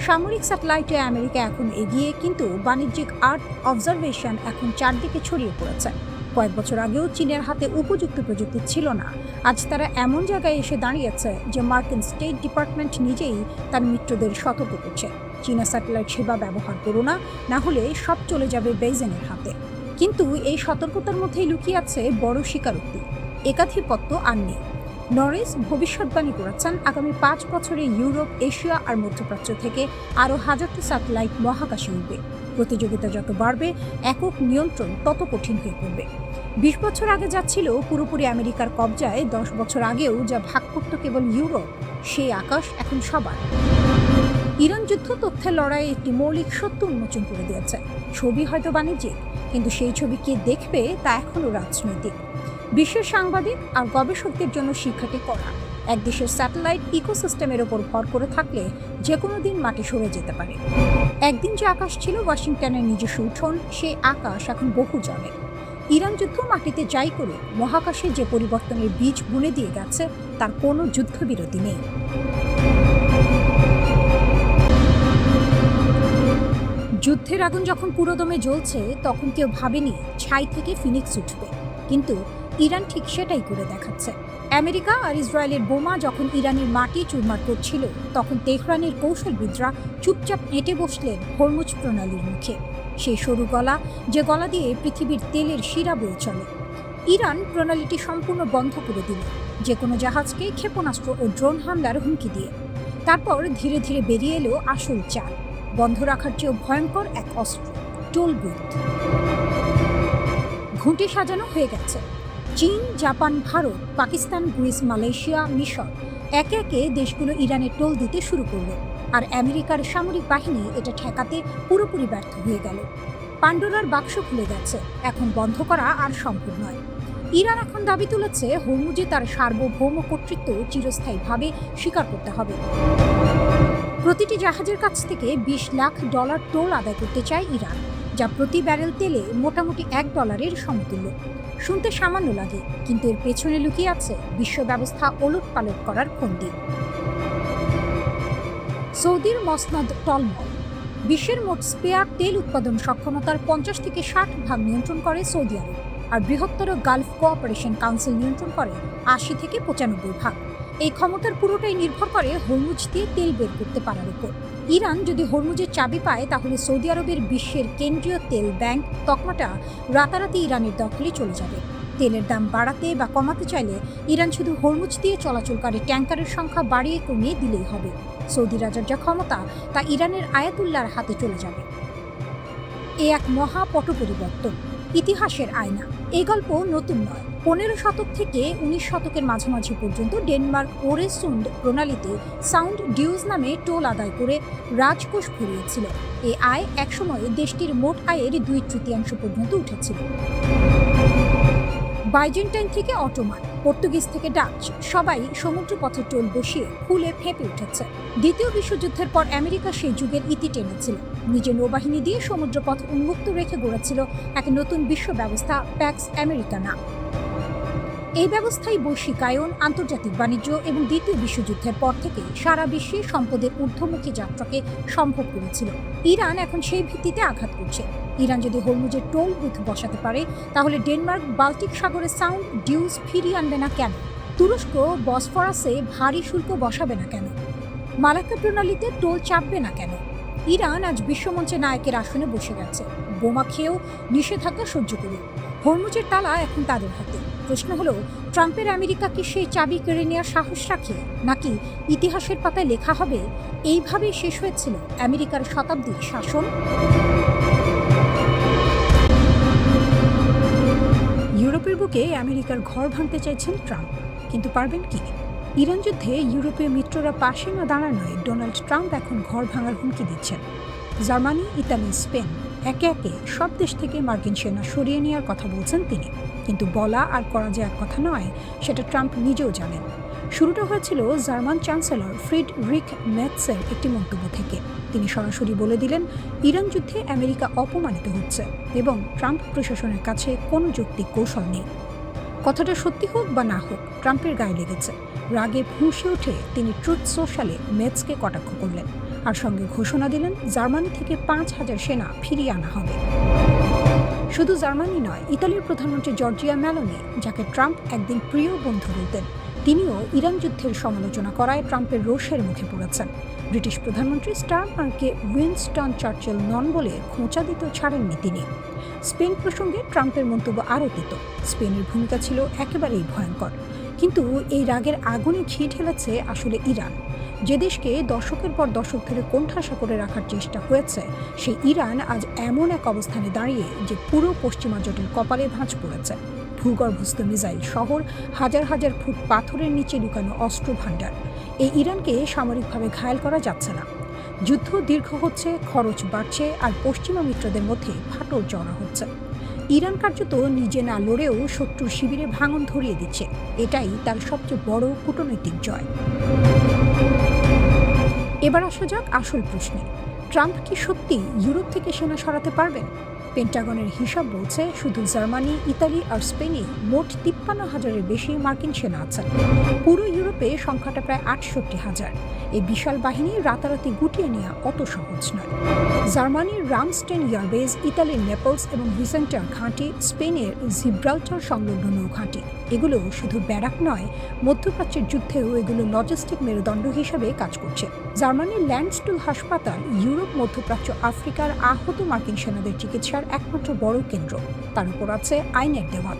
সামরিক স্যাটেলাইটে আমেরিকা এখন এগিয়ে, কিন্তু বাণিজ্যিক আর্থ অবজারভেশন এখন চারদিকে ছড়িয়ে পড়েছে। কয়েক বছর আগেও চীনের হাতে উপযুক্ত প্রযুক্তি ছিল না। আজ তারা এমন জায়গায় এসে দাঁড়িয়েছে যে মার্কিন স্টেট ডিপার্টমেন্ট নিজেই তার মিত্রদের সতর্ক করছে, চীনা স্যাটেলাইট সেবা ব্যবহার করো না, না হলে সব চলে যাবে বেইজিংয়ের হাতে। কিন্তু এই সতর্কতার মধ্যেই লুকিয়ে আছে বড় স্বীকারোক্তি, একাধিপত্য আর নেই। নরিস ভবিষ্যৎবাণী করেছেন, আগামী 5 বছরে ইউরোপ, এশিয়া আর মধ্যপ্রাচ্য থেকে আরও হাজারটি স্যাটেলাইট মহাকাশে উঠবে। প্রতিযোগিতা যত বাড়বে, একক নিয়ন্ত্রণ তত কঠিন হয়ে পড়বে। 20 বছর আগে যা ছিল পুরোপুরি আমেরিকার কবজায়, 10 বছর আগেও যা ভাগ করত কেবল ইউরোপ, সেই আকাশ এখন সবার। ইরান যুদ্ধ তথ্যের লড়াইয়ে একটি মৌলিক সত্য উন্মোচন করে দিয়েছে। ছবি হয়তো বাণিজ্যিক, কিন্তু সেই ছবি কে দেখবে তা এখনও রাজনৈতিক। বিশ্বের সাংবাদিক আর গবেষকদের জন্য শিক্ষাটি করা, এক দেশের স্যাটেলাইট ইকোসিস্টেমের ওপর ভর করে থাকলে যে কোনো দিন মাটি সরে যেতে পারে। একদিন যে আকাশ ছিল ওয়াশিংটনের নিজস্ব উঠোন, সেই আকাশ এখন বহু জনের। ইরান যুদ্ধ মাটিতে যাই করে মহাকাশে যে পরিবর্তনের বীজ বুনে দিয়ে গেছে, তার কোনো যুদ্ধবিরতি নেই। যুদ্ধের আগুন যখন পুরোদমে জ্বলছে, তখন কেউ ভাবেনি ছাই থেকে ফিনিক্স উঠবে, কিন্তু ইরান ঠিক সেটাই করে দেখাচ্ছে। আমেরিকা আর ইসরায়েলের বোমা যখন ইরানের মাটি চুরমার করছিল, তখন তেহরানের কৌশলবিদরা চুপচাপ এঁটে বসলেন হরমুজ প্রণালীর মুখে, সেই সরু গলা যে গলা দিয়ে পৃথিবীর তেলের শিরা বয়ে চলে। ইরান প্রণালীটি সম্পূর্ণ বন্ধ করে দিল, যে কোনো জাহাজকে ক্ষেপণাস্ত্র ও ড্রোন হামলার হুমকি দিয়ে। তারপর ধীরে ধীরে বেরিয়ে এলো আসল চাল, বন্ধ রাখার চেয়েও ভয়ঙ্কর এক অস্ত্র, টোল বুথ। ঘুঁটে সাজানো হয়ে গেছে। চীন, Japan, Bharat, Pakistan, Greece, Malaysia, মিশর একে একে দেশগুলো ইরানের টোল দিতে শুরু করলো, আর আমেরিকার সামরিক বাহিনী এটা ঠেকাতে পুরোপুরি ব্যর্থ হয়ে গেল। পান্ডোরার বাক্স খুলে গেছে, এখন বন্ধ করা আর সম্ভব নয়। ইরান এখন দাবি তুলেছে হরমুজে তার সার্বভৌম কর্তৃত্ব চিরস্থায়ীভাবে স্বীকার করতে হবে। প্রতিটি জাহাজের কাছ থেকে $20 লাখ টোল আদায় করতে চায় ইরান, যা প্রতি ব্যারেল তেলে মোটামুটি $1 সমতুল্য। শুনতে সামান্য লাগে, কিন্তু এর পেছনে লুকিয়ে আছে বিশ্ব ব্যবস্থা ওলটপালট করার ফন্দি। সৌদির মসনদ টলমল। বিশ্বের মোট স্পেয়ার তেল উৎপাদন সক্ষমতার 50 থেকে 60% নিয়ন্ত্রণ করে সৌদি আরব, আর বৃহত্তর গালফ কোঅপারেশন কাউন্সিল নিয়ন্ত্রণ করে 80 থেকে 95%। এই ক্ষমতার পুরোটাই নির্ভর করে হরমুজ দিয়ে তেল বের করতে পারার উপর। ইরান যদি হরমুজের চাবি পায়, তাহলে সৌদি আরবের বিশ্বের কেন্দ্রীয় তেল ব্যাংক তকমাটা রাতারাতি ইরানের দখলে চলে যাবে। তেলের দাম বাড়াতে বা কমাতে চাইলে ইরান শুধু হরমুজ দিয়ে চলাচলকারী ট্যাঙ্কারের সংখ্যা বাড়িয়ে কমিয়ে দিলেই হবে। সৌদি রাজার যা ক্ষমতা তা ইরানের আয়াতুল্লাহর হাতে চলে যাবে। এ এক মহা পট পরিবর্তন, ইতিহাসের আয়না। এই গল্প নতুন নয়। 15 শতক থেকে 19 শতকের মাঝামাঝি পর্যন্ত ডেনমার্ক ওরেসুন্ড প্রণালীতে সাউন্ড ডিউজ নামে টোল আদায় করে রাজকোষ ভরিয়েছিল। এ আয় একসময় দেশটির মোট আয়ের 2/3 পর্যন্ত উঠেছিল। বাইজেন্টাইন থেকে অটোমান, পর্তুগিজ থেকে ডাচ, সবাই সমুদ্রপথে টোল বসিয়ে ফুলে ফেঁপে উঠেছে। দ্বিতীয় বিশ্বযুদ্ধের পর আমেরিকা সেই যুগের ইতি টেনেছিল। নিজের নৌবাহিনী দিয়ে সমুদ্রপথ উন্মুক্ত রেখে গড়েছিল এক নতুন বিশ্ব ব্যবস্থা, প্যাক্স আমেরিকানা। এই ব্যবস্থাই বৈশ্বিকায়ন, আন্তর্জাতিক বাণিজ্য এবং দ্বিতীয় বিশ্বযুদ্ধের পর থেকে সারা বিশ্বে সম্পদের ঊর্ধ্বমুখী যাত্রাকে সম্ভব করেছিল। ইরান এখন সেই ভিত্তিতে আঘাত করছে। ইরান যদি হরমুজের টোল বুথ বসাতে পারে, তাহলে ডেনমার্ক বাল্টিক সাগরে সাউন্ড ডিউজ ফিরিয়ে আনবে না কেন? তুরস্ক বসফরাসে ভারী শুল্ক বসাবে না কেন? মালাক্কা প্রণালীতে টোল চাপবে না কেন? ইরান আজ বিশ্বমঞ্চে নায়কের আসনে বসে গেছে। বোমা খেয়েও নিষেধাজ্ঞা সহ্য করুন। হরমুজের তালা এখন তাদের হাতে। প্রশ্ন হলো, ট্রাম্পের আমেরিকা কি সেই চাবি কেড়ে নেওয়ার সাহস রাখে, নাকি ইতিহাসের পাতায় লেখা হবে এইভাবেই শেষ হয়েছিল আমেরিকার শতাব্দীর শাসন? ইউরোপের বুকে আমেরিকার ঘর ভাঙতে চাইছেন ট্রাম্প, কিন্তু পারবেন কি? ইরান যুদ্ধে ইউরোপীয় মিত্ররা পাশে না দাঁড়ানোয় ডোনাল্ড ট্রাম্প এখন ঘর ভাঙার হুমকি দিচ্ছেন। জার্মানি, ইতালি, স্পেন একে একে সব দেশ থেকে মার্কিন সেনা সরিয়ে নেওয়ার কথা বলছেন তিনি। কিন্তু বলা আর করা যে এক কথা নয়, সেটা ট্রাম্প নিজেও জানেন। শুরুটা হয়েছিল জার্মান চ্যান্সেলর ফ্রিডরিখ মেটসের একটি মন্তব্য থেকে। তিনি সরাসরি বলে দিলেন, ইরান যুদ্ধে আমেরিকা অপমানিত হচ্ছে এবং ট্রাম্প প্রশাসনের কাছে কোনো যৌক্তিক কৌশল নেই। কথাটা সত্যি হোক বা না হোক, ট্রাম্পের গায়ে লেগেছে। রাগে ফুঁসে উঠে তিনি ট্রুথ সোশ্যালে মেটসকে কটাক্ষ করলেন, আর সঙ্গে ঘোষণা দিলেন জার্মানি থেকে 5,000 সেনা ফিরিয়ে আনা হবে। শুধু জার্মানি নয়, ইতালির প্রধানমন্ত্রী জর্জিয়া মেলোনি, যাকে ট্রাম্প একদিন প্রিয় বন্ধু বলতেন, তিনিও ইরান যুদ্ধের সমালোচনা করায় ট্রাম্পের রোষের মুখে পড়েছেন। ব্রিটিশ প্রধানমন্ত্রী স্টারমারকে উইনস্টন চার্চিল নন বলে খোঁচা দিতেও ছাড়েননি তিনি। স্পেন প্রসঙ্গে ট্রাম্পের মন্তব্য আরও তেতো। স্পেনের ভূমিকা ছিল একেবারেই ভয়ঙ্কর। কিন্তু এই রাগের আগুনে ঘি ঢেলেছে আসলে ইরান। যে দেশকে দশকের পর দশক ধরে কোণঠাসা করে রাখার চেষ্টা হয়েছে, সেই ইরান আজ এমন এক অবস্থানে দাঁড়িয়ে যে পুরো পশ্চিমা জোটের কপালে ভাঁজ পড়েছে। ভূগর্ভস্থ মিসাইল শহর, হাজার হাজার ফুট পাথরের নিচে লুকানো অস্ত্র ভাণ্ডার। এই ইরানকে সামরিকভাবে ঘায়েল করা যাচ্ছে না। যুদ্ধ দীর্ঘ হচ্ছে, খরচ বাড়ছে, আর পশ্চিমা মিত্রদের মধ্যে ফাটল চড়া হচ্ছে। ইরান কার্যত নিজে না লড়েও শত্রুর শিবিরে ভাঙন ধরিয়ে দিচ্ছে। এটাই তার সবচেয়ে বড় কূটনৈতিক জয়। এবার আসা যাক আসল প্রশ্নে, ট্রাম্প কি সত্যি ইউরোপ থেকে সেনা সরাতে পারবেন? পেন্টাগনের হিসাব বলছে শুধু জার্মানি, ইতালি আর স্পেনে মোট 53,000-এর বেশি মার্কিন সেনা আছেন। পুরো ইউরোপে সংখ্যাটা প্রায় 68,000। এই বিশাল বাহিনী রাতারাতি গুটিয়ে নেওয়া অত সহজ নয়। জার্মানির রামস্টেন এয়ারবেস, ইতালির নেপলস এবং ভিসেন্টার ঘাঁটি, স্পেনের জিব্রাল্টার সংলগ্ন নৌঘাঁটি, এগুলো শুধু ব্যারাক নয়, মধ্যপ্রাচ্যের যুদ্ধেও এগুলো লজিস্টিক মেরুদণ্ড হিসেবে কাজ করছে। জার্মানির ল্যান্ডস্টুল হাসপাতাল ইউরোপ, মধ্যপ্রাচ্য, আফ্রিকার আহত মার্কিন সেনাদের চিকিৎসার একমাত্র বড় কেন্দ্র। তার উপর আছে আইনের দেওয়াল।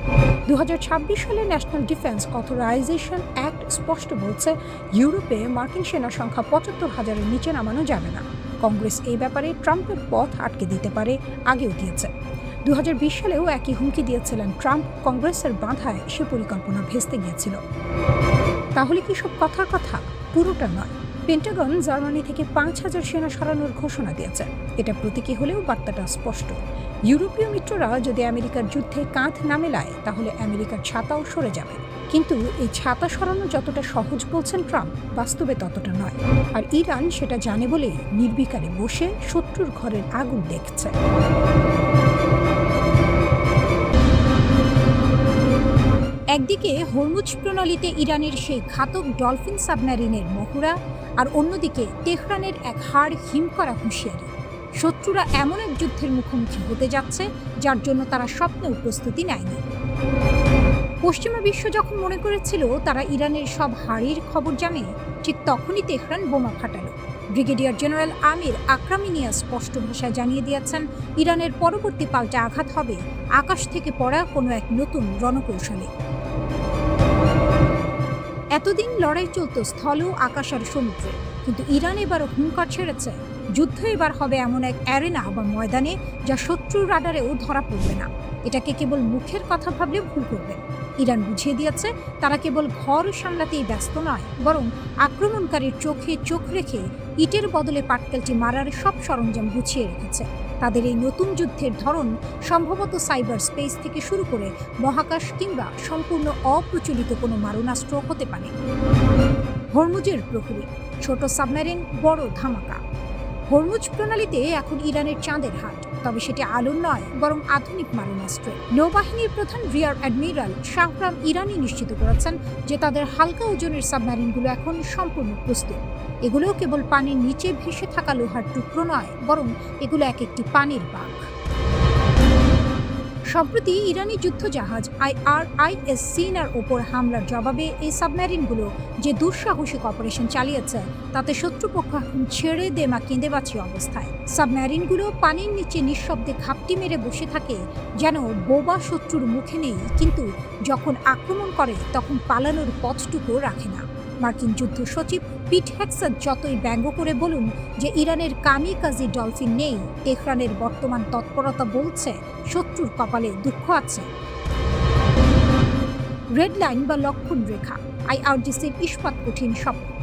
2026 সালে ন্যাশনাল ডিফেন্স অথরাইজেশন অ্যাক্ট স্পষ্ট বলছে, ইউরোপে মার্কিন সেনা সংখ্যা 75,000-এর নিচে নামানো যাবে না। কংগ্রেস এই ব্যাপারে ট্রাম্পের পথ আটকে দিতে পারে, আগেও দিয়েছে। 2020 সালেও একই হুমকি দিয়েছিলেন ট্রাম্প। কংগ্রেসের বাধায় সে পরিকল্পনা ভেস্তে গিয়েছিল। তাহলে কি সব কথার কথা? পুরোটা নয়। পেন্টাগন জার্মানি থেকে 5,000 সেনা সরানোর ঘোষণা দিয়েছে। এটা প্রতীকী হলেও বার্তাটা স্পষ্ট। ইউরোপীয় মিত্ররা যদি আমেরিকার যুদ্ধে কাঁধ না মেলায়, তাহলে আমেরিকার ছাতাও সরে যাবে। কিন্তু এই ছাতা সরানো যতটা সহজ বলছেন ট্রাম্প, বাস্তবে ততটা নয়। আর ইরান সেটা জানে বলেই নির্বিকারে বসে শত্রুর ঘরের আগুন দেখছে। একদিকে হরমুজ প্রণালীতে ইরানের সেই ঘাতক ডলফিন সাবমেরিনের মহড়া, আর অন্যদিকে তেহরানের এক হাড় হিম করা হুঁশিয়ারি। শত্রুরা এমন এক যুদ্ধের মুখোমুখি হতে যাচ্ছে যার জন্য তারা স্বপ্নেও প্রস্তুতি নেয়নি। পশ্চিমা বিশ্ব যখন মনে করেছিল তারা ইরানের সব হাড়ির খবর জানে, ঠিক তখনই তেহরান বোমা ফাটালো। ব্রিগেডিয়ার জেনারেল আমির আকরামিনিয়া স্পষ্ট ভাষায় জানিয়ে দিয়েছেন, ইরানের পরবর্তী পাল্টা আঘাত হবে আকাশ থেকে পড়া কোনো এক নতুন রণকৌশলে। এতদিন লড়াই চলত স্থল, আকাশ আর সমুদ্রে, কিন্তু ইরান এবারও হুঙ্কার ছেড়েছে। যুদ্ধ এবার হবে এমন এক অ্যারেনা বা ময়দানে যা শত্রুর রাডারেও ধরা পড়বে না। এটাকে কেবল মুখের কথা ভাবলে ভুল করবে। ইরান বুঝিয়ে দিয়েছে তারা কেবল ঘর সামলাতেই ব্যস্ত নয়, বরং আক্রমণকারীর চোখে চোখ রেখে ইটের বদলে পাটকেলটি মারার সব সরঞ্জাম গুছিয়ে রেখেছে। তাদের এই নতুন যুদ্ধের ধরন সম্ভবত সাইবার স্পেস থেকে শুরু করে মহাকাশ কিংবা সম্পূর্ণ অপ্রচলিত কোনো মারণাস্ত্র হতে পারে। হরমুজের প্রহরী, ছোট সাবমেরিন, বড় ধামাকা। হরমুজ প্রণালীতে এখন ইরানের চাঁদের হাট, তবে সেটি আলোর নয়, বরং আধুনিক মারণাস্ত্র। নৌবাহিনীর প্রধান রিয়ার অ্যাডমিরাল শাহরাম ইরানি নিশ্চিত করেছেন যে তাদের হালকা ওজনের সাবমেরিনগুলো এখন সম্পূর্ণ প্রস্তুত। এগুলো কেবল পানির নিচে ভেসে থাকা লোহার টুকরো নয়, বরং এগুলো এক একটি পানির বাঘ। সম্প্রতি ইরানি যুদ্ধজাহাজ IRIS সিনার ওপর হামলার জবাবে এই সাবমেরিনগুলো যে দুঃসাহসিক অপারেশন চালিয়েছে, তাতে শত্রুপক্ষ এখন ছেড়ে দেমা কেঁদে বাঁচি অবস্থায়। সাবমেরিনগুলো পানির নিচে নিঃশব্দে ঘাপটি মেরে বসে থাকে, যেন বোবা শত্রুর মুখে নেই, কিন্তু যখন আক্রমণ করে তখন পালানোর পথটুকু রাখে না। মার্কিন যুদ্ধ সচিব পিট হেক্সাট যতই ব্যঙ্গ করে বলুন যে ইরানের কামিকাজি ডলফিন নেই, তেহরানের বর্তমান তৎপরতা বলছে শত্রুর কপালে দুঃখ আছে। রেড লাইন বা লক্ষণ রেখা, IRGCর ইস্পাত কঠিন শপথ।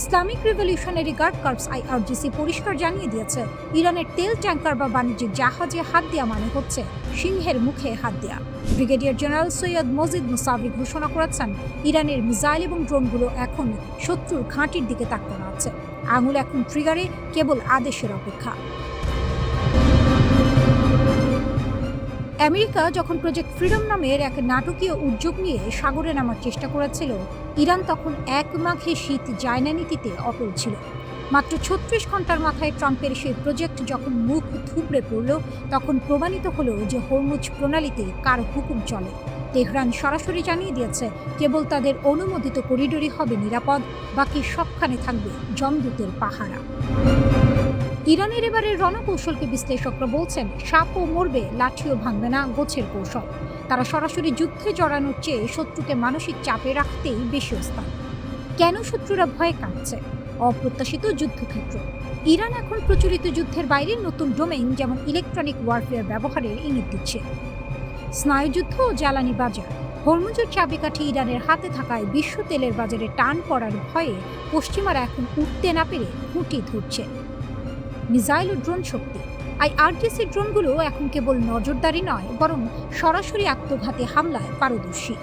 Islamic Revolutionary Guard Corps IRGC পরিষ্কার জানিয়ে দিয়েছে, ইরানের তেল ট্যাঙ্কার বা বাণিজ্যিক জাহাজে হাত দেওয়া মানে হচ্ছে সিংহের মুখে হাত দেওয়া। Brigadier general Syed Majid Musavi ঘোষণা করেছেন, ইরানের মিসাইল এবং ড্রোনগুলো এখন শত্রুর ঘাঁটির দিকে তাক করা আছে। আঙুল এখন ট্রিগারে, কেবল আদেশের অপেক্ষা। আমেরিকা যখন প্রজেক্ট ফ্রিডম নামের এক নাটকীয় উদ্যোগ নিয়ে সাগরে নামার চেষ্টা করেছিল, ইরান তখন এক মাঘে শীত যায় না নীতিতে অটল ছিল। মাত্র 36 ঘন্টার মাথায় ট্রাম্পের সেই প্রজেক্ট যখন মুখ থুবড়ে পড়ল, তখন প্রমাণিত হলো যে হরমুজ প্রণালীতে কার হুকুম চলে। তেহরান সরাসরি জানিয়ে দিয়েছে, কেবল তাদের অনুমোদিত করিডোরই হবে নিরাপদ, বাকি সবখানে থাকবে যমদূতের পাহারা। ইরানের এবারের রণকৌশলকে বিশ্লেষকরা বলছেন, সাপও মরবে, লাঠিও ভাঙবে না, গোছের কৌশল। তারা সরাসরি যুদ্ধে জড়ানোর চেয়ে শত্রুকে মানসিক চাপে রাখতেই বেশি ওস্তাদ। কেন শত্রুরা ভয়ে কাঁপছে? অপ্রত্যাশিত যুদ্ধক্ষেত্র। ইরান এখন প্রচলিত যুদ্ধের বাইরে নতুন ডোমেইন, যেমন ইলেকট্রনিক ওয়ারফেয়ার ব্যবহারের ইঙ্গিত দিচ্ছে। স্নায়ুযুদ্ধ ও জ্বালানি বাজার। হরমুজের চাবিকাঠি ইরানের হাতে থাকায় বিশ্ব তেলের বাজারে টান পড়ার ভয়ে পশ্চিমারা এখন উঠতে না পেরে খুঁটি ধরছে। মিসাইল ও ড্রোন শক্তি। IRGC ড্রোনগুলো এখন কেবল নজরদারি নয়, বরং সরাসরি আত্মঘাতী হামলায় পারদর্শী।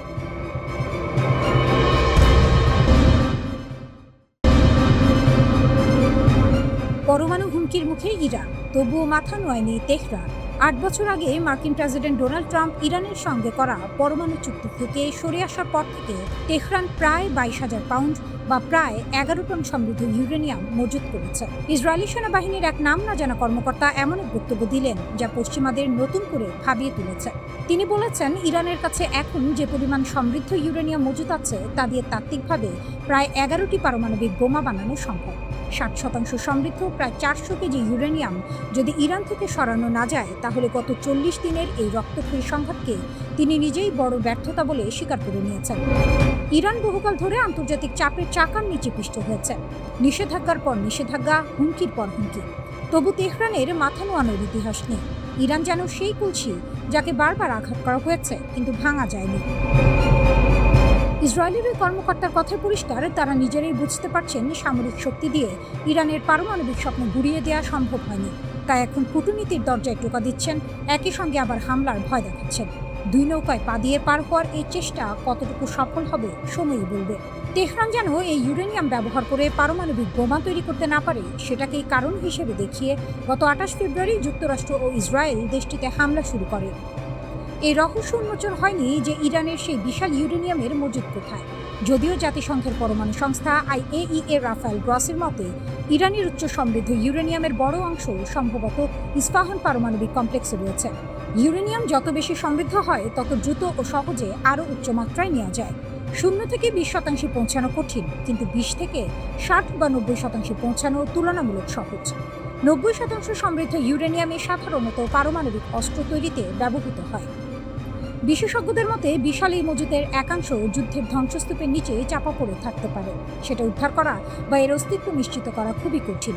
পরমাণু হুমকির মুখে ইরান, তবুও মাথা নোয়ায়নি তেহরান। 8 বছর আগে মার্কিন প্রেসিডেন্ট ডোনাল্ড ট্রাম্প ইরানের সঙ্গে করা পরমাণু চুক্তি থেকে সরে আসার পর থেকে তেহরান প্রায় 22,000 পাউন্ড বা প্রায় 11 টন সমৃদ্ধ ইউরেনিয়াম মজুত করেছে। ইসরায়েলি সেনাবাহিনীর এক নাম না জানা কর্মকর্তা এমন এক বক্তব্য দিলেন যা পশ্চিমাদের নতুন করে ভাবিয়ে তুলেছে। তিনি বলেছেন, ইরানের কাছে এখন যে পরিমাণ সমৃদ্ধ ইউরেনিয়াম মজুত আছে তা দিয়ে তাত্ত্বিকভাবে প্রায় 11টি পারমাণবিক বোমা বানানো সম্ভব। 60% সমৃদ্ধ প্রায় 400 কেজি ইউরেনিয়াম যদি ইরান থেকে সরানো না যায়, তাহলে গত 40 দিনের এই রক্তক্ষয়ী সংঘাতকে তিনি নিজেই বড় ব্যর্থতা বলে স্বীকার করে নিয়েছেন। ইরান বহুকাল ধরে আন্তর্জাতিক চাপের চাকার নিচে পিষ্ট হয়েছে। নিষেধাজ্ঞার পর নিষেধাজ্ঞা, হুমকির পর হুমকি। তবু তেহরানের মাথা নোয়ানোর ইতিহাস নেই। ইরান যেন সেই কলসি যাকে বারবার আঘাত করা হয়েছে কিন্তু ভাঙা যায়নি। ইসরায়েলের ওই কর্মকর্তার কথায় পরিষ্কার, তারা নিজেরাই বুঝতে পারছেন সামরিক শক্তি দিয়ে ইরানের পারমাণবিক স্বপ্ন গুড়িয়ে দেওয়া সম্ভব হয়নি। তাই এখন কূটনীতির দরজায় টোকা দিচ্ছেন, একই সঙ্গে আবার হামলার ভয় দেখাচ্ছেন। দুই নৌকায় পা দিয়ে পার হওয়ার এই চেষ্টা কতটুকু সফল হবে সময়ই বলবে। তেহরান যেন এই ইউরেনিয়াম ব্যবহার করে পারমাণবিক বোমা তৈরি করতে না পারে, সেটাকেই কারণ হিসেবে দেখিয়ে গত 28 ফেব্রুয়ারি যুক্তরাষ্ট্র ও ইসরায়েল দেশটিতে হামলা শুরু করে। এই রহস্য উন্মোচন হয়নি যে ইরানের সেই বিশাল ইউরেনিয়ামের মজুদ কোথায়। যদিও জাতিসংঘের পরমাণু সংস্থা IAEA রাফায়েল গ্রসের মতে, ইরানের উচ্চ সমৃদ্ধ ইউরেনিয়ামের বড় অংশ সম্ভবত ইস্পাহান পারমাণবিক কমপ্লেক্সে রয়েছে। ইউরেনিয়াম যত বেশি সমৃদ্ধ হয়, তত দ্রুত ও সহজে আরও উচ্চ মাত্রায় নেওয়া যায়। 0 থেকে 20% পৌঁছানো কঠিন, কিন্তু 20 থেকে 60 বা 90% পৌঁছানো তুলনামূলক সহজ। 90% সমৃদ্ধ ইউরেনিয়ামে সাধারণত পারমাণবিক অস্ত্র তৈরিতে ব্যবহৃত হয়। বিশেষজ্ঞদের মতে, বিশাল এই মজুদের একাংশ যুদ্ধের ধ্বংসস্তূপের নিচে চাপা পড়ে থাকতে পারে। সেটা উদ্ধার করা বা এর অস্তিত্ব নিশ্চিত করা খুবই কঠিন।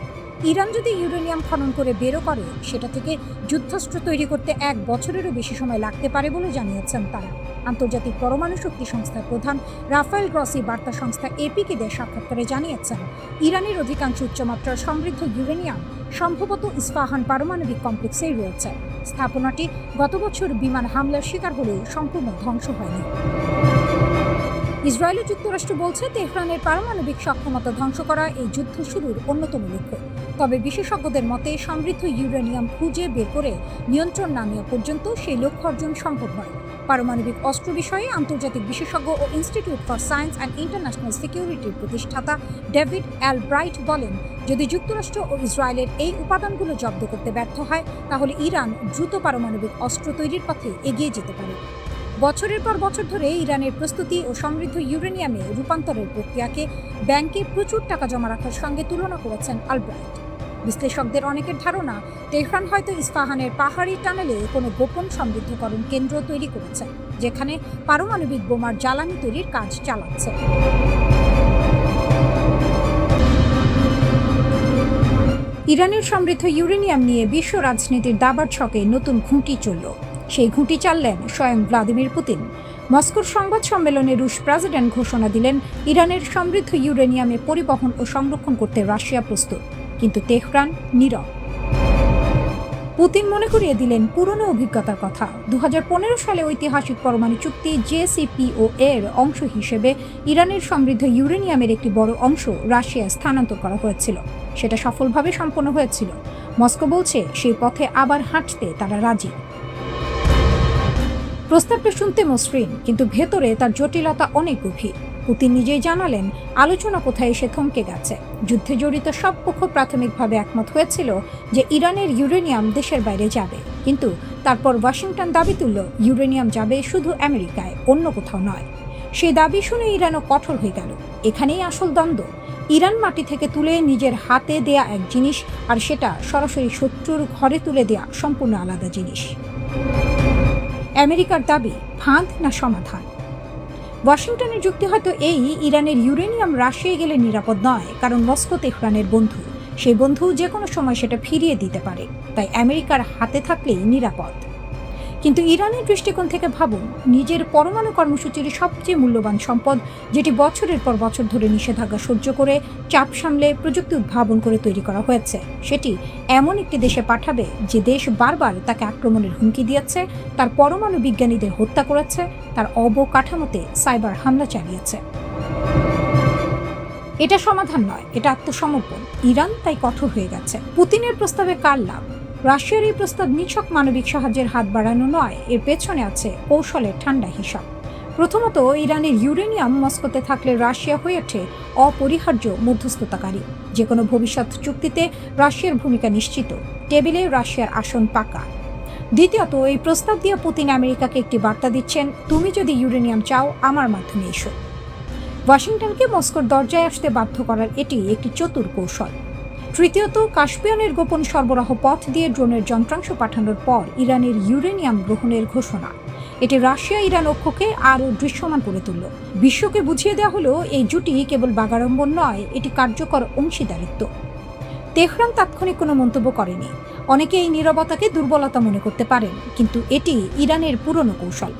ইরান যদি ইউরেনিয়াম খনন করে বেরো করে, সেটা থেকে যুদ্ধাস্ত্র তৈরি করতে 1 বছরেরও বেশি সময় লাগতে পারে বলে জানিয়েছেন তারা। আন্তর্জাতিক পরমাণু শক্তি সংস্থার প্রধান রাফায়েল গ্রসি বার্তা সংস্থা এপিকে দেওয়া সাক্ষাৎকারে জানিয়েছেন, ইরানের অধিকাংশ উচ্চমাত্রার সমৃদ্ধ ইউরেনিয়াম সম্ভবত ইস্পাহান পারমাণবিক কমপ্লেক্সেই রয়েছে। স্থাপনাটি গত বছর বিমান হামলার শিকার হলেও সম্পূর্ণ ধ্বংস হয়নি। ইসরায়েল ও যুক্তরাষ্ট্র বলছে, তেহরানের পারমাণবিক সক্ষমতা ধ্বংস করা এই যুদ্ধ শুরুর অন্যতম লক্ষ্য। তবে বিশেষজ্ঞদের মতে, সমৃদ্ধ ইউরেনিয়াম খুঁজে বের করে নিয়ন্ত্রণ না নেওয়া পর্যন্ত সেই লক্ষ্য অর্জন সম্ভব নয়। পারমাণবিক অস্ত্র বিষয়ে আন্তর্জাতিক বিশেষজ্ঞ ও institute for science and international সিকিউরিটির প্রতিষ্ঠাতা ডেভিড এল ব্রাইট বলেন, যদি যুক্তরাষ্ট্র ও ইসরায়েলের এই উপাদানগুলো জব্দ করতে ব্যর্থ হয়, তাহলে ইরান দ্রুত পারমাণবিক অস্ত্র তৈরির পথে এগিয়ে যেতে পারে। বছরের পর বছর ধরে ইরানের প্রস্তুতি ও সমৃদ্ধ ইউরেনিয়ামে রূপান্তরের প্রক্রিয়াকে ব্যাংকে প্রচুর টাকা জমা রাখার সঙ্গে তুলনা করেছেন আলব্রাইট। বিশ্লেষকদের অনেকের ধারণা, তেহরান হয়তো ইস্পাহানের পাহাড়ি টানেলে কোনো গোপন সমৃদ্ধকরণ কেন্দ্র তৈরি করেছে, যেখানে পারমাণবিক বোমার জ্বালানি তৈরির কাজ চালাচ্ছে। ইরানের সমৃদ্ধ ইউরেনিয়াম নিয়ে বিশ্ব রাজনীতির দাবার ছকে নতুন ঘুঁটি চলল। সেই ঘুঁটি চাললেন স্বয়ং ভ্লাদিমির পুতিন। মস্কোর সংবাদ সম্মেলনে রুশ প্রেসিডেন্ট ঘোষণা দিলেন, ইরানের সমৃদ্ধ ইউরেনিয়ামে পরিবহন ও সংরক্ষণ করতে রাশিয়া প্রস্তুত, কিন্তু তেহরান নীরব। পুতিন মনে করিয়ে দিলেন পুরনো অভিজ্ঞতার কথা। 2015 সালে ঐতিহাসিক পরমাণু চুক্তি JCPOA এর অংশ হিসেবে ইরানের সমৃদ্ধ ইউরেনিয়ামের একটি বড় অংশ রাশিয়া স্থানান্তর করা হয়েছিল। সেটা সফলভাবে সম্পন্ন হয়েছিল। মস্কো বলছে, সেই পথে আবার হাঁটতে তারা রাজি। প্রস্তাবটা শুনতে মসৃণ, কিন্তু ভেতরে তার জটিলতা অনেক গভীর। পুতিন নিজেই জানালেন, আলোচনা কোথায় এসে থমকে গেছে। যুদ্ধে জড়িত সব পক্ষ প্রাথমিকভাবে একমত হয়েছিল যে ইরানের ইউরেনিয়াম দেশের বাইরে যাবে, কিন্তু তারপর ওয়াশিংটন দাবি তুলল, ইউরেনিয়াম যাবে শুধু আমেরিকায়, অন্য কোথাও নয়। সেই দাবি শুনে ইরানও কঠোর হয়ে গেল। এখানেই আসল দ্বন্দ্ব। ইরান মাটি থেকে তুলে নিজের হাতে দেয়া এক জিনিস, আর সেটা সরাসরি শত্রুর ঘরে তুলে দেয়া সম্পূর্ণ আলাদা জিনিস। আমেরিকার দাবি ফাঁদ না সমাধান? ওয়াশিংটনের যুক্তি হয়তো এই, ইরানের ইউরেনিয়াম রাশিয়ায় গেলে নিরাপদ নয়, কারণ মস্কো তেহরানের বন্ধু। সেই বন্ধু যে কোনো সময় সেটা ফিরিয়ে দিতে পারে, তাই আমেরিকার হাতে থাকলেই নিরাপদ। কিন্তু ইরানের দৃষ্টিকোণ থেকে ভাবুন, নিজের পরমাণু কর্মসূচির সবচেয়ে মূল্যবান সম্পদ, যেটি বছরের পর বছর ধরে নিষেধাজ্ঞা সহ্য করে, চাপ সামলে, প্রযুক্তি উদ্ভাবন করে তৈরি করা হয়েছে, সেটি এমন একটি দেশে পাঠাবে যে দেশ বারবার তাকে আক্রমণের হুমকি দিয়েছে, তার পরমাণু বিজ্ঞানীদের হত্যা করেছে, তার অবকাঠামোতে সাইবার হামলা চালিয়েছে। এটা সমাধান নয়, এটা আত্মসমর্পণ। ইরান তাই কঠোর হয়ে গেছে। পুতিনের প্রস্তাবে কার লাভ? রাশিয়ার এই প্রস্তাব নিছক মানবিক সাহায্যের হাত বাড়ানো নয়, এর পেছনে আছে কৌশলের ঠান্ডা হিসাব। প্রথমত, ইরানের ইউরেনিয়াম মস্কোতে থাকলে রাশিয়া হয়ে ওঠে অপরিহার্য মধ্যস্থতাকারী। যে কোনো ভবিষ্যৎ চুক্তিতে রাশিয়ার ভূমিকা নিশ্চিত, টেবিলে রাশিয়ার আসন পাকা। দ্বিতীয়ত, এই প্রস্তাব দিয়ে পুতিন আমেরিকাকে একটি বার্তা দিচ্ছেন, তুমি যদি ইউরেনিয়াম চাও আমার মাধ্যমে এসো। ওয়াশিংটনকে মস্কোর দরজায় আসতে বাধ্য করার এটি একটি চতুর কৌশল। তৃতীয়ত, কাস্পিয়ানের গোপন সরবরাহ পথ দিয়ে ড্রোনের যন্ত্রাংশ পাঠানোর পর ইরানের ইউরেনিয়াম গ্রহণের ঘোষণা। এটি রাশিয়া ইরান ঐক্যকে আরও দৃশ্যমান করে তুলল। বিশ্বকে বুঝিয়ে দেওয়া হলো এই জুটি কেবল বাগাড়ম্বর নয়, এটি কার্যকর অংশীদারিত্ব। তেহরান তাৎক্ষণিক কোনো মন্তব্য করেনি। অনেকে এই নীরবতাকে দুর্বলতা মনে করতে পারেন, কিন্তু এটি ইরানের পুরনো কৌশল।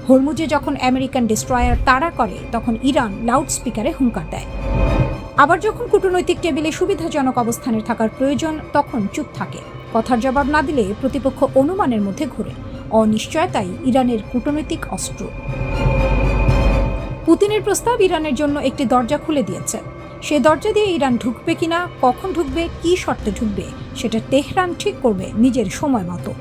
হরমুজে যখন আমেরিকান ডেস্ট্রয়ার তাড়া করে, তখন ইরান লাউডস্পিকারে হুঙ্কার দেয়। আবার যখন কূটনৈতিক টেবিলে সুবিধাজনক অবস্থানে থাকার প্রয়োজন, তখন চুপ থাকে। কথার জবাব না দিলে প্রতিপক্ষ অনুমানের মধ্যে ঘোরে। অনিশ্চয়তাই ইরানের কূটনৈতিক অস্ত্র। পুতিনের প্রস্তাব ইরানের জন্য একটি দরজা খুলে দিয়েছে। সে দরজা দিয়ে ইরান ঢুকবে কিনা, কখন ঢুকবে, কী শর্তে ঢুকবে, সেটা তেহরান ঠিক করবে নিজের সময় মতো।